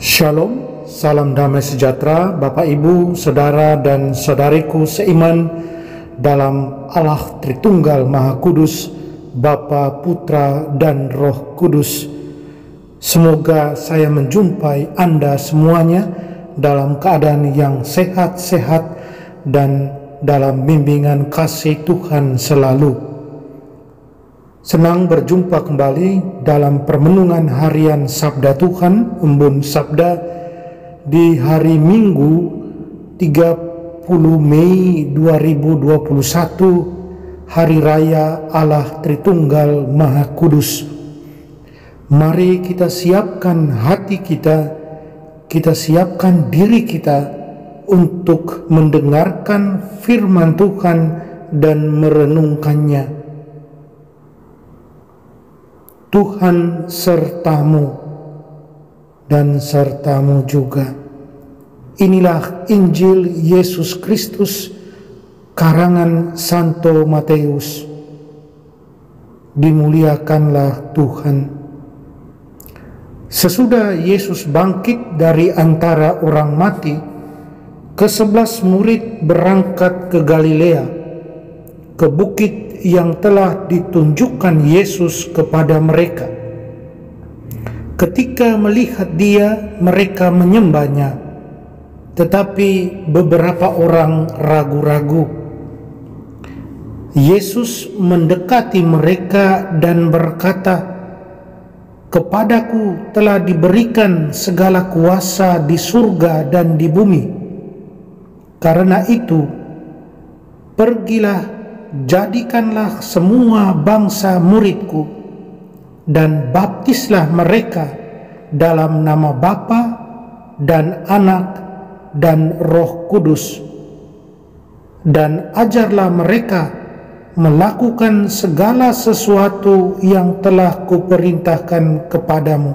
Shalom, salam damai sejahtera Bapak Ibu, Saudara dan Saudariku seiman dalam Allah Tritunggal Maha Kudus, Bapa, Putra, dan Roh Kudus. Semoga saya menjumpai Anda semuanya dalam keadaan yang sehat-sehat dan dalam bimbingan kasih Tuhan selalu. Senang berjumpa kembali dalam permenungan harian Sabda Tuhan, Embun Sabda di hari Minggu 30 Mei 2021, Hari Raya Allah Tritunggal Maha Kudus. Mari kita siapkan hati kita siapkan diri kita untuk mendengarkan firman Tuhan dan merenungkannya. Tuhan sertamu dan sertamu juga. Inilah Injil Yesus Kristus karangan Santo Matius. Dimuliakanlah Tuhan. Sesudah Yesus bangkit dari antara orang mati, ke-11 murid berangkat ke Galilea, ke bukit yang telah ditunjukkan Yesus kepada mereka. Ketika melihat Dia, mereka menyembahnya, tetapi beberapa orang ragu-ragu. Yesus mendekati mereka dan berkata, "Kepadaku telah diberikan segala kuasa di surga dan di bumi. Karena itu, pergilah, jadikanlah semua bangsa muridku, dan baptislah mereka dalam nama Bapa dan Anak dan Roh Kudus, dan ajarlah mereka melakukan segala sesuatu yang telah kuperintahkan kepadamu.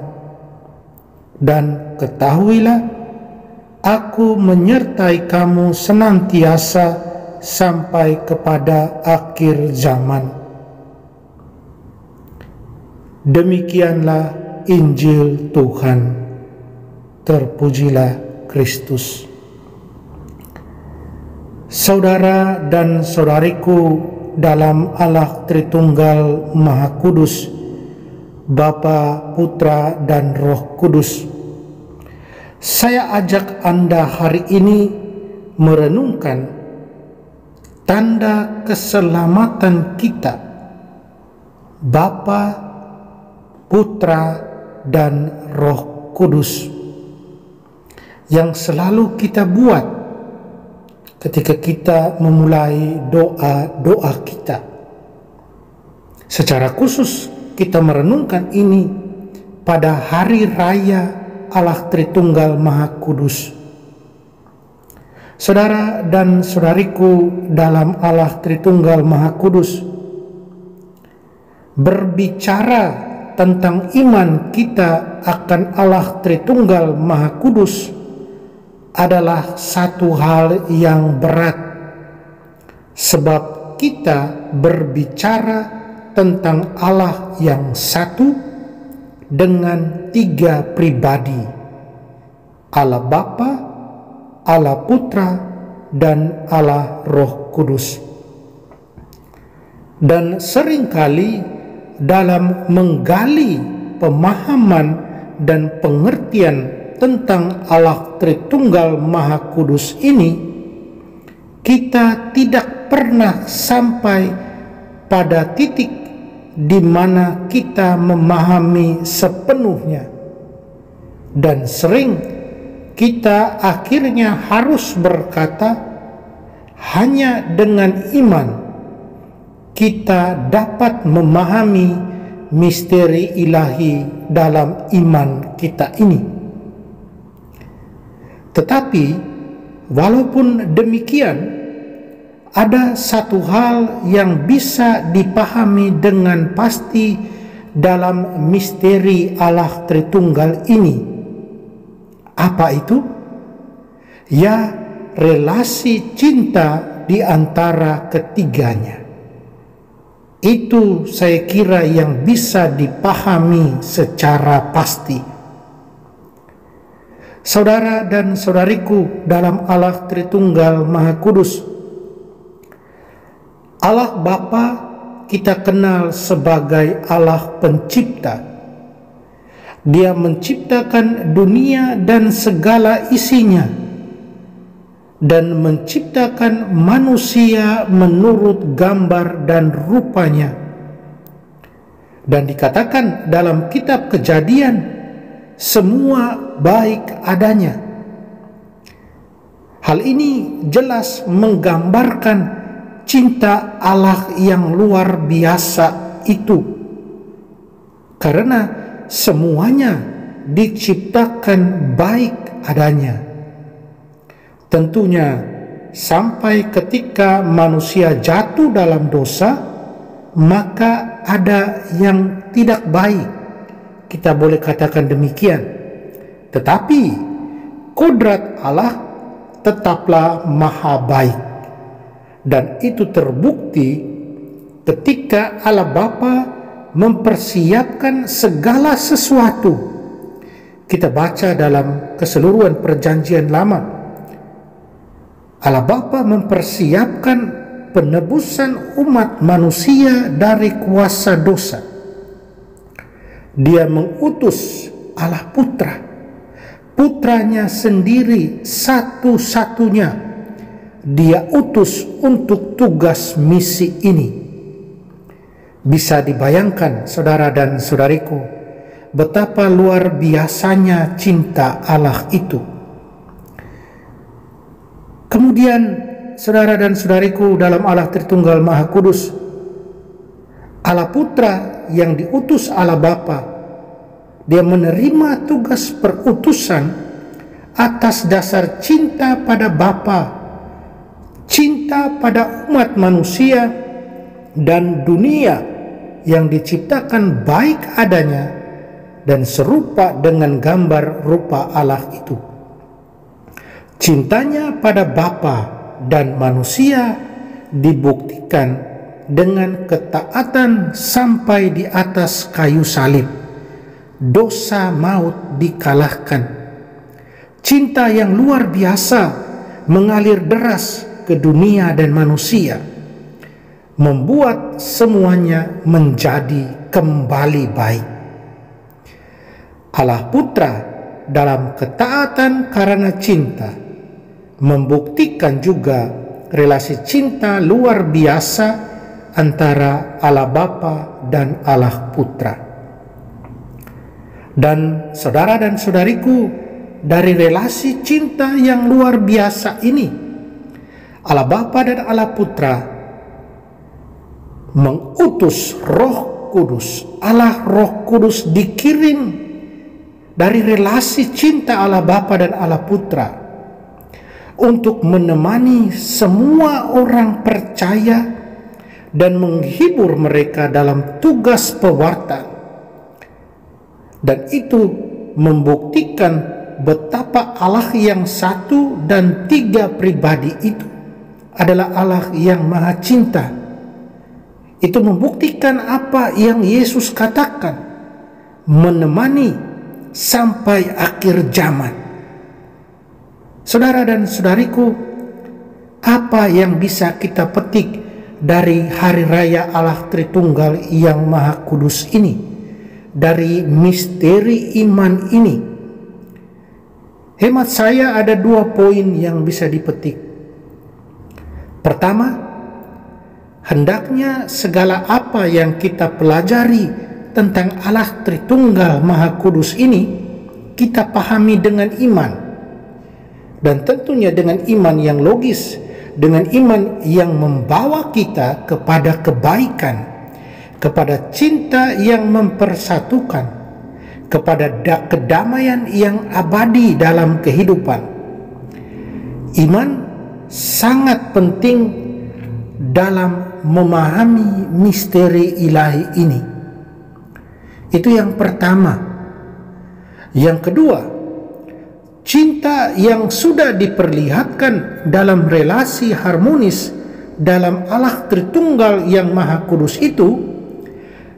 Dan ketahuilah, aku menyertai kamu senantiasa sampai kepada akhir zaman." Demikianlah Injil Tuhan. Terpujilah Kristus. Saudara dan saudariku dalam Allah Tritunggal Maha Kudus, Bapa, Putra, dan Roh Kudus, saya ajak Anda hari ini merenungkan tanda keselamatan kita, Bapa, Putra, dan Roh Kudus, yang selalu kita buat ketika kita memulai doa-doa kita. Secara khusus kita merenungkan ini pada Hari Raya Allah Tritunggal Maha Kudus. Saudara dan saudariku dalam Allah Tritunggal Maha Kudus, berbicara tentang iman kita akan Allah Tritunggal Maha Kudus adalah satu hal yang berat, sebab kita berbicara tentang Allah yang satu dengan tiga pribadi: Allah Bapa, Allah Putra, dan Allah Roh Kudus. Dan seringkali dalam menggali pemahaman dan pengertian tentang Allah Tritunggal Maha Kudus ini, kita tidak pernah sampai pada titik di mana kita memahami sepenuhnya, dan sering kita akhirnya harus berkata, hanya dengan iman kita dapat memahami misteri ilahi dalam iman kita ini. Tetapi walaupun demikian, ada satu hal yang bisa dipahami dengan pasti dalam misteri Allah Tritunggal ini. Apa itu? Ya, relasi cinta di antara ketiganya. Itu saya kira yang bisa dipahami secara pasti. Saudara dan saudariku dalam Allah Tritunggal Maha Kudus, Allah Bapa kita kenal sebagai Allah pencipta. Dia menciptakan dunia dan segala isinya, dan menciptakan manusia menurut gambar dan rupanya. Dan dikatakan dalam kitab Kejadian, semua baik adanya. Hal ini jelas menggambarkan cinta Allah yang luar biasa itu, karena semuanya diciptakan baik adanya. Tentunya sampai ketika manusia jatuh dalam dosa, maka ada yang tidak baik, kita boleh katakan demikian. Tetapi kodrat Allah tetaplah maha baik, dan itu terbukti ketika Allah Bapa mempersiapkan segala sesuatu. Kita baca dalam keseluruhan Perjanjian Lama, Allah Bapa mempersiapkan penebusan umat manusia dari kuasa dosa. Dia mengutus Allah Putra, Putranya sendiri satu-satunya. Dia utus untuk tugas misi ini. Bisa dibayangkan, saudara dan saudariku, betapa luar biasanya cinta Allah itu. Kemudian, saudara dan saudariku dalam Allah Tritunggal Maha Kudus, Allah Putra yang diutus Allah Bapa, dia menerima tugas perutusan atas dasar cinta pada Bapa, cinta pada umat manusia dan dunia yang diciptakan baik adanya dan serupa dengan gambar rupa Allah itu. Cintanya pada Bapa dan manusia dibuktikan dengan ketaatan sampai di atas kayu salib. Dosa maut dikalahkan. Cinta yang luar biasa mengalir deras ke dunia dan manusia, membuat semuanya menjadi kembali baik. Allah Putra dalam ketaatan karena cinta membuktikan juga relasi cinta luar biasa antara Allah Bapa dan Allah Putra. Dan saudara dan saudariku, dari relasi cinta yang luar biasa ini, Allah Bapa dan Allah Putra mengutus Roh Kudus. Allah Roh Kudus dikirim dari relasi cinta Allah Bapa dan Allah Putra untuk menemani semua orang percaya dan menghibur mereka dalam tugas pewartaan. Dan itu membuktikan betapa Allah yang satu dan tiga pribadi itu adalah Allah yang maha cinta. Itu membuktikan apa yang Yesus katakan, menemani sampai akhir zaman. Saudara dan saudariku, apa yang bisa kita petik dari hari raya Allah Tritunggal yang Maha Kudus ini, dari misteri iman ini? Hemat saya ada 2 poin yang bisa dipetik. Pertama, hendaknya segala apa yang kita pelajari tentang Allah Tritunggal Maha Kudus ini kita pahami dengan iman, dan tentunya dengan iman yang logis, dengan iman yang membawa kita kepada kebaikan, kepada cinta yang mempersatukan, kepada kedamaian yang abadi dalam kehidupan. Iman sangat penting dalam memahami misteri ilahi ini. Itu yang pertama. Yang kedua, cinta yang sudah diperlihatkan dalam relasi harmonis dalam Allah Tritunggal yang Maha Kudus itu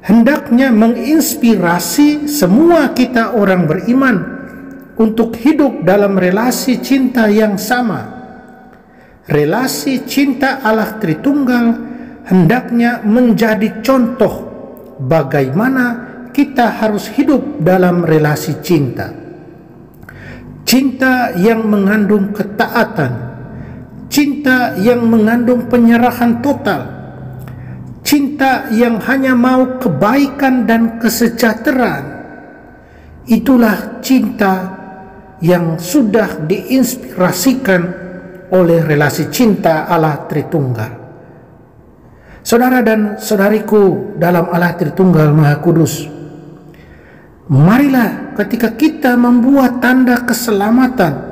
hendaknya menginspirasi semua kita orang beriman untuk hidup dalam relasi cinta yang sama. Relasi cinta Allah Tritunggal hendaknya menjadi contoh bagaimana kita harus hidup dalam relasi cinta. Cinta yang mengandung ketaatan, cinta yang mengandung penyerahan total, cinta yang hanya mau kebaikan dan kesejahteraan. Itulah cinta yang sudah diinspirasikan oleh relasi cinta Allah Tritunggal. Saudara dan saudariku dalam Allah Tritunggal Maha Kudus, marilah ketika kita membuat tanda keselamatan,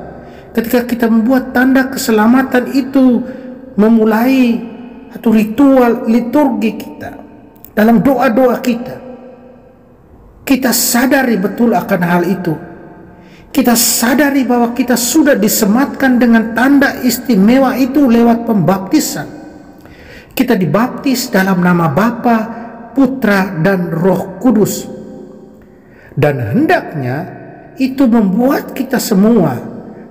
itu memulai satu ritual liturgi kita, dalam doa-doa kita sadari betul akan hal itu. Kita sadari bahwa kita sudah disematkan dengan tanda istimewa itu lewat pembaptisan. Kita dibaptis dalam nama Bapa, Putra, dan Roh Kudus. Dan hendaknya itu membuat kita semua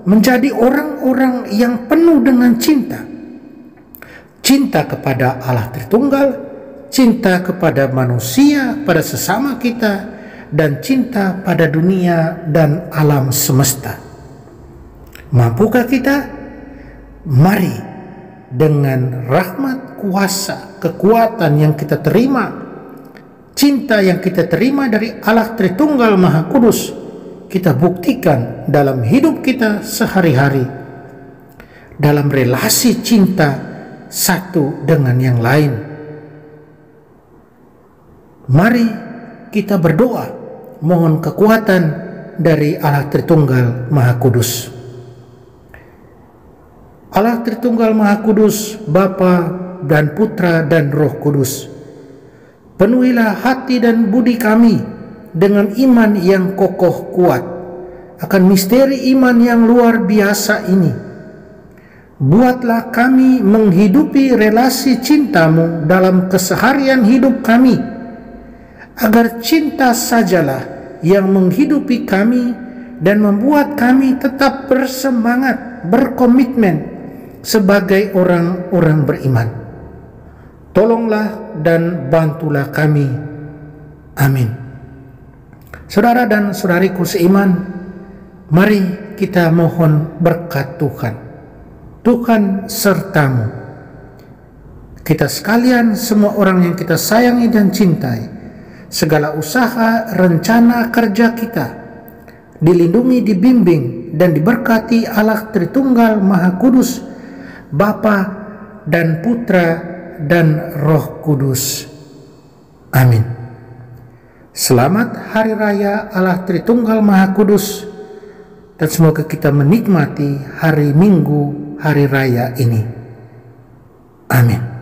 menjadi orang-orang yang penuh dengan cinta. Cinta kepada Allah Tritunggal, cinta kepada manusia, pada sesama kita, dan cinta pada dunia dan alam semesta. Mampukah kita? Mari dengan rahmat, kuasa, kekuatan yang kita terima, cinta yang kita terima dari Allah Tritunggal Maha Kudus, kita buktikan dalam hidup kita sehari-hari, dalam relasi cinta satu dengan yang lain. Mari kita berdoa, mohon kekuatan dari Allah Tritunggal Maha Kudus. Allah Tritunggal Maha Kudus, Bapa dan Putra dan Roh Kudus, penuhilah hati dan budi kami dengan iman yang kokoh kuat akan misteri iman yang luar biasa ini. Buatlah kami menghidupi relasi cinta-Mu dalam keseharian hidup kami, agar cinta sajalah yang menghidupi kami dan membuat kami tetap bersemangat, berkomitmen sebagai orang-orang beriman. Tolonglah dan bantulah kami. Amin. Saudara dan saudariku seiman, mari kita mohon berkat Tuhan. Tuhan sertamu. Kita sekalian, semua orang yang kita sayangi dan cintai, segala usaha, rencana kerja kita dilindungi, dibimbing, dan diberkati Allah Tritunggal Maha Kudus, Bapa dan Putra dan Roh Kudus. Amin. Selamat Hari Raya Allah Tritunggal Maha Kudus, dan semoga kita menikmati hari Minggu, hari raya ini. Amin.